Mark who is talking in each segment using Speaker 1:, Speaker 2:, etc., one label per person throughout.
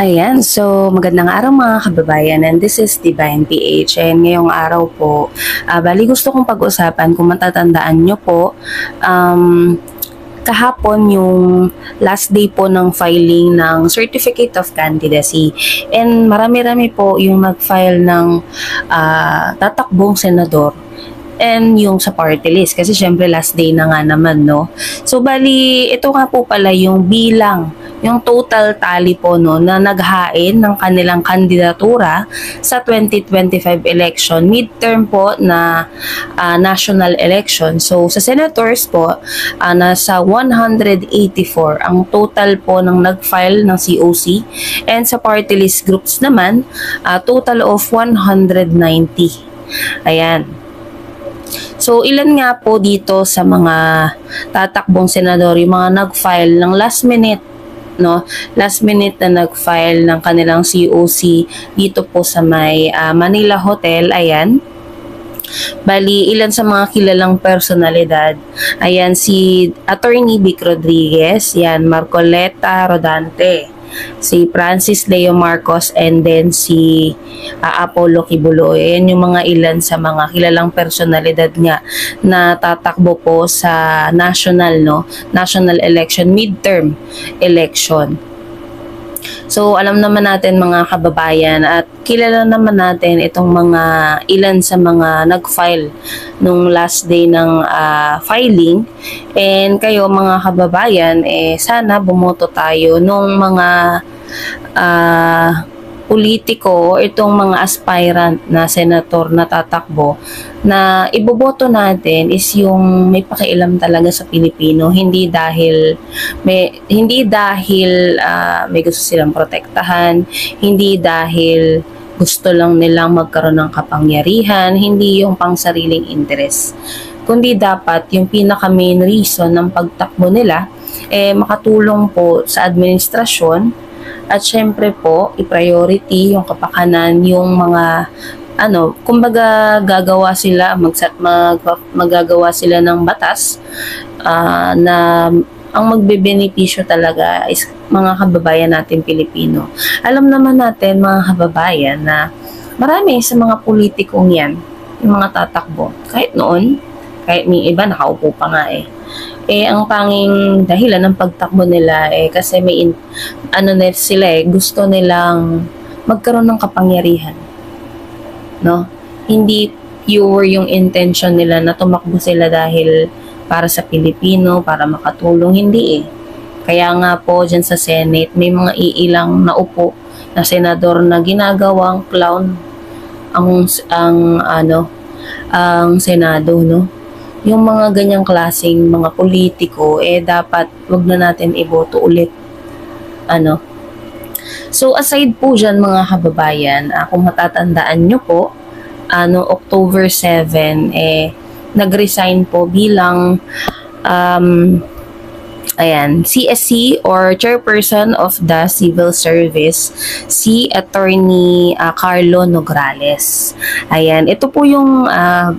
Speaker 1: Ayan, so magandang araw mga kababayan, and this is Divine PH, and ngayong araw po, bali gusto kong pag-usapan kung matatandaan nyo po, kahapon yung last day po ng filing ng Certificate of Candidacy, and marami-rami po yung nag-file ng tatakbong senador and yung sa party list kasi syempre last day na nga naman, no? So bali ito nga po pala yung bilang, yung total tally po no na naghain ng kanilang kandidatura sa 2025 election, midterm po na national election. So sa senators po, nasa 184 ang total po ng nag-file ng COC, and sa party list groups naman, total of 190. Ayan. So, ilan nga po dito sa mga tatakbong senador, yung mga nag-file ng last minute, no? Last minute na nag-file ng kanilang COC dito po sa may Manila Hotel, ayan. Bali, ilan sa mga kilalang personalidad, ayan, si Attorney Vic Rodriguez, yan, Marcoleta Rodante, si Francis Leo Marcos, and then si Apollo Kibuloy. Yan yung mga ilan sa mga kilalang personalidad nga na tatakbo po sa national election, midterm election. So, alam naman natin mga kababayan at kilala naman natin itong mga ilan sa mga nag-file nung last day ng filing. And kayo mga kababayan, sana bumoto tayo nung mga politiko o itong mga aspirant na senator na tatakbo, na iboboto natin is yung may pakialam talaga sa Pilipino, hindi dahil may gusto silang protektahan, hindi dahil gusto lang nilang magkaroon ng kapangyarihan, hindi yung pang sariling interes, kundi dapat yung pinaka main reason ng pagtakbo nila makatulong po sa administrasyon. At syempre po, i-priority yung kapakanan, yung mga kumbaga magagawa sila ng batas na ang magbebenepisyo talaga is mga kababayan natin Pilipino. Alam naman natin mga kababayan na marami sa mga politikong yan, yung mga tatakbo, kahit noon, kahit may iba nakaupo pa nga ang tanging dahilan ng pagtakbo nila kasi may sila gusto nilang magkaroon ng kapangyarihan, no? Hindi pure yung intention nila na tumakbo sila dahil para sa Pilipino, para makatulong, hindi Kaya nga po dyan sa Senate may mga iilang naupo na senador na ginagawang clown ang Senado, no? Yung mga ganyang klaseng mga politiko, dapat wag na natin iboto ulit. So, aside po dyan mga kababayan, kung matatandaan nyo po, October 7, nag-resign po bilang CSC or Chairperson of the Civil Service, si Attorney Carlo Nograles. Ayan, ito po yung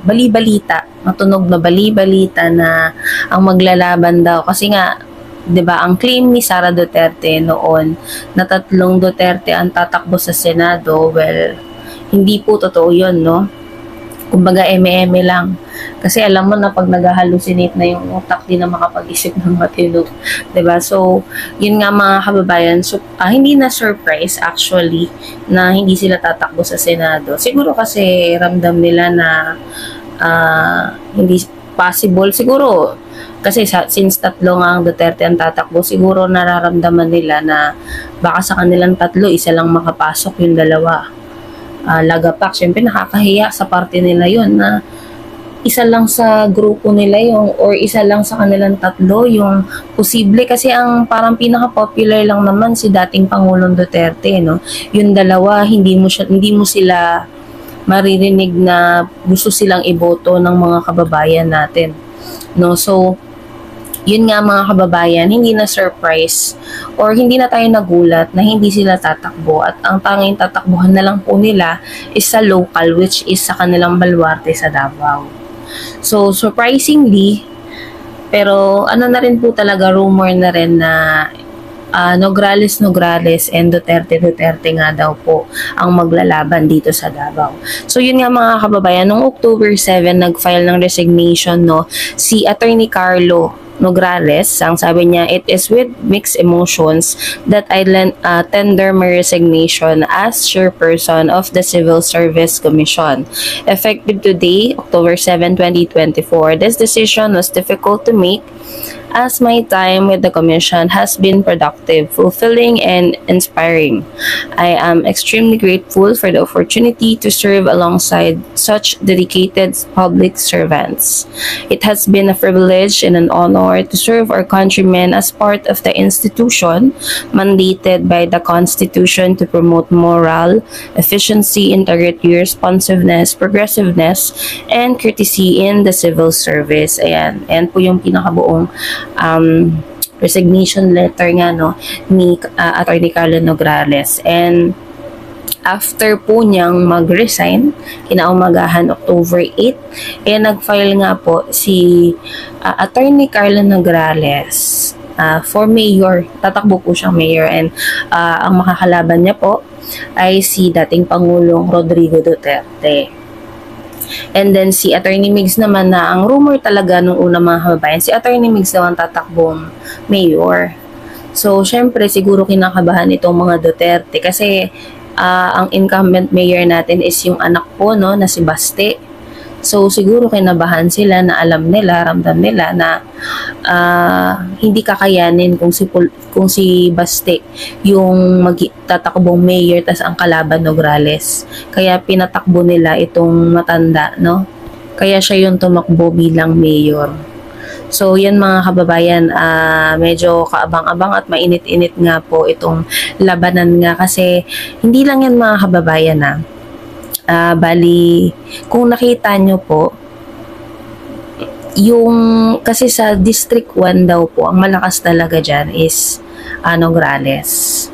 Speaker 1: bali-balita, matunog na bali-balita na ang maglalaban daw. Kasi nga, 'di ba, ang claim ni Sara Duterte noon na 3 Duterte ang tatakbo sa Senado, well, hindi po totoo 'yon, no? Kumbaga eme-eme lang. Kasi alam mo na pag nag-hallucinate na yung utak, di na makapag-isip ng matino. 'Di ba? So, yun nga mga kababayan, so, hindi na surprise actually na hindi sila tatakbo sa Senado. Siguro kasi ramdam nila na hindi possible. Siguro kasi since 3 nga ang Duterte ang tatakbo, siguro nararamdaman nila na baka sa kanilang 3, isa lang makapasok, yung 2 lagapak. Siyempre nakakahiya sa party nila yon na isa lang sa grupo nila yung, or isa lang sa kanilang 3 yung posible, kasi ang parang pinaka-popular lang naman si dating Pangulong Duterte, no? Yung 2, hindi mo sila maririnig na gusto silang iboto ng mga kababayan natin, no? So yun nga mga kababayan, hindi na surprise or hindi na tayo nagulat na hindi sila tatakbo, at ang tanging tatakbuhan na lang po nila is sa local, which is sa kanilang baluarte sa Davao. So surprisingly, pero na rin po talaga, rumor na rin na Nograles and Duterte nga daw po ang maglalaban dito sa Davao. So yun nga mga kababayan, noong October 7 nag-file ng resignation si Attorney Carlo Nograles. Ang sabi niya, "It is with mixed emotions that I tender my resignation as chairperson of the Civil Service Commission. Effective today, October 7, 2024, this decision was difficult to make as my time with the Commission has been productive, fulfilling, and inspiring. I am extremely grateful for the opportunity to serve alongside such dedicated public servants. It has been a privilege and an honor to serve our countrymen as part of the institution mandated by the Constitution to promote moral, efficiency, integrity, responsiveness, progressiveness, and courtesy in the civil service." Ayan. Ayan po yung pinakabuong resignation letter nga ni Attorney Carlo Nograles. And after po niyang mag-resign, kinaumagahan October 8, nag-file nga po si Attorney Carlo Nograles for mayor. Tatakbo po siyang mayor, and ang makakalaban niya po ay si dating Pangulong Rodrigo Duterte. And then si Attorney Migs naman, na ang rumor talaga nung una mga kababayan, si Attorney Migs daw ang tatakbong mayor. So syempre siguro kinakabahan itong mga Duterte kasi ang incumbent mayor natin is yung anak po na si Baste. So siguro kinabahan sila na alam nila, ramdam nila na hindi kakayanin kung si Baste yung tatakbong mayor tas ang kalaban Nograles. Kaya pinatakbo nila itong matanda, Kaya siya yung tumakbo bilang mayor. So yan mga kababayan, medyo kaabang-abang at mainit-init nga po itong labanan nga, kasi hindi lang yan mga kababayan bali, kung nakita nyo po, kasi sa District 1 daw po, ang malakas talaga dyan is Nograles.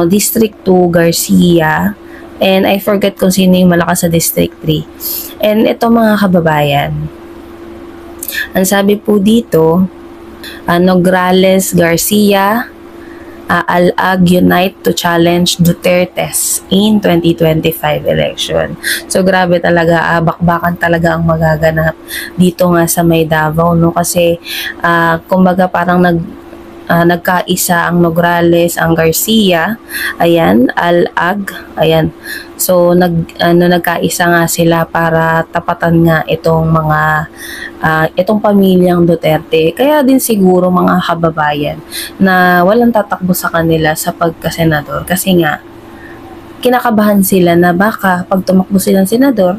Speaker 1: District 2, Garcia, and I forget kung sino yung malakas sa District 3. And ito mga kababayan, ang sabi po dito, Nograles, Garcia, Al-Ag unite to challenge Duterte's in 2025 election. So grabe talaga, bakbakan talaga ang magaganap dito nga sa may Davao, kasi kumbaga parang nagkaisa ang Nograles, ang Garcia, ayan, Al-Ag, ayan. So nagkaisa nga sila para tapatan nga itong itong pamilyang Duterte. Kaya din siguro mga kababayan na walang tatakbo sa kanila sa pagkasenador, kasi nga kinakabahan sila na baka pag tumakbo silang senador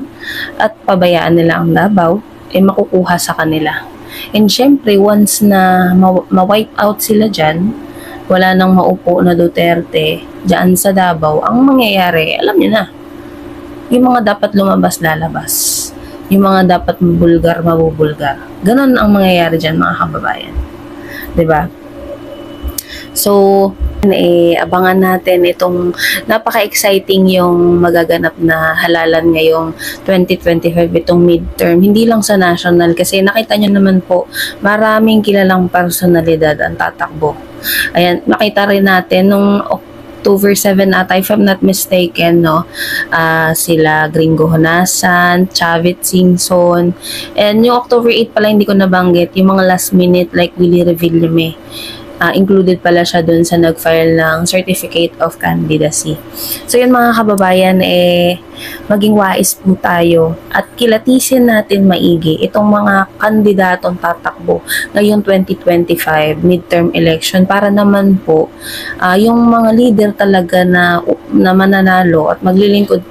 Speaker 1: at pabayaan nila ang Davao, makukuha sa kanila. And syempre, once na ma-wipe out sila dyan, wala nang maupo na Duterte dyan sa Davao, ang mangyayari, alam niyo na, yung mga dapat lumabas, lalabas. Yung mga dapat mabulgar, mabubulgar. Ganon ang mangyayari dyan mga kababayan. 'Di ba? So, abangan natin itong napaka-exciting yung magaganap na halalan ngayong 2025, itong midterm. Hindi lang sa national, kasi nakita nyo naman po, maraming kilalang personalidad ang tatakbo. Ayan, nakita rin natin nung October 7 ata, if I'm not mistaken, sila Gringo Honasan, Chavit Singson, and yung October 8 pala hindi ko nabanggit, yung mga last minute like Willie Revillame. Included pala siya dun sa nag-file ng Certificate of Candidacy. So yun mga kababayan, maging wais po tayo at kilatisin natin maigi itong mga kandidatong tatakbo ngayong 2025 midterm election, para naman po yung mga leader talaga na mananalo at maglilingkod,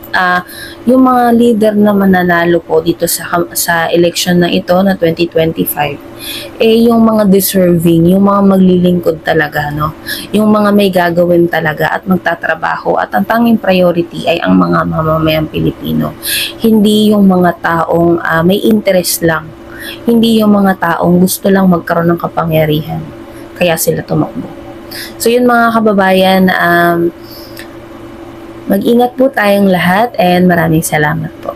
Speaker 1: yung mga leader na mananalo po dito sa election na ito na 2025, yung mga deserving, yung mga maglilingkod talaga, yung mga may gagawin talaga at magtatrabaho, at ang tanging priority ay ang mga mamamayang Pilipino. Hindi yung mga taong may interest lang, hindi yung mga taong gusto lang magkaroon ng kapangyarihan kaya sila tumakbo. So yun mga kababayan, mag-ingat po tayong lahat, and maraming salamat po.